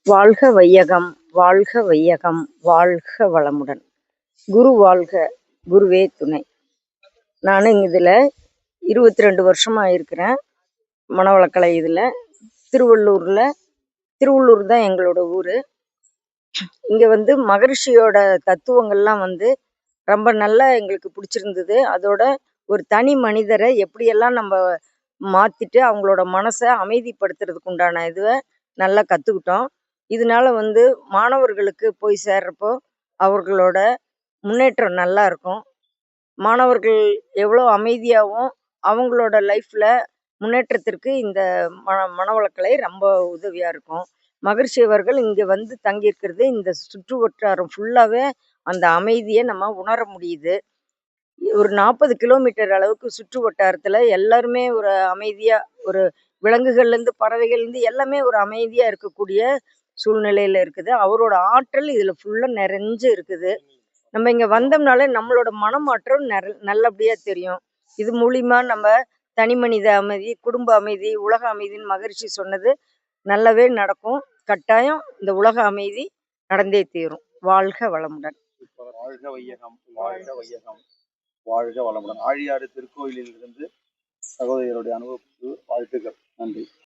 வாழ்க வையகம், வாழ்க வையகம், வாழ்க வளமுடன். குரு வாழ்க, குருவே துணை. நான் இதில் 22 வருஷமாக இருக்கிறேன். மனவளக்கலை இதில் திருவள்ளூர் தான் எங்களோட ஊர். இங்கே மகரிஷியோட தத்துவங்கள்லாம் ரொம்ப நல்லா எங்களுக்கு பிடிச்சிருந்தது. அதோட ஒரு தனி மனிதரை எப்படியெல்லாம் நம்ம மாற்றிட்டு அவங்களோட மனசை அமைதிப்படுத்துறதுக்கு உண்டான இதுவை நல்லா கற்றுக்கிட்டோம். இதனால மாணவர்களுக்கு போய் சேர்றப்போ அவர்களோட முன்னேற்றம் நல்லா இருக்கும். மாணவர்கள் எவ்வளோ அமைதியாகவும் அவங்களோட லைஃப்பில் முன்னேற்றத்திற்கு இந்த மனவளக்கலை ரொம்ப உதவியாக இருக்கும். மகரிஷி அவர்கள் இங்கே தங்கியிருக்கிறது இந்த சுற்று வட்டாரம் ஃபுல்லாகவே அந்த அமைதியை நம்ம உணர முடியுது. ஒரு 40 கிலோமீட்டர் அளவுக்கு சுற்று வட்டாரத்தில் எல்லாருமே ஒரு அமைதியாக, ஒரு விலங்குகள்லேருந்து பறவைகள்லேருந்து எல்லாமே ஒரு அமைதியாக இருக்கக்கூடிய சூழ்நிலையில் இருக்குது. அவரோட ஆற்றல் இதில் ஃபுல்லாக நிறைஞ்சு இருக்குது. நம்ம இங்கே வந்தோம்னாலே நம்மளோட மனமாற்றம் நல்லபடியாக தெரியும். இது மூலிமா நம்ம தனி மனித அமைதி, குடும்ப அமைதி, உலக அமைதின்னு மகரிஷி சொன்னது நல்லாவே நடக்கும். கட்டாயம் இந்த உலக அமைதி நடந்தே தீரும். வாழ்க வளமுடன். வாழ்க வையகம், வாழ்க வையகம், வாழ்க வளமுடன். ஆழியாறு திருக்கோயிலில் இருந்து சகோதரருடைய அனுபவத்துக்கு வாழ்த்துக்கள். நன்றி.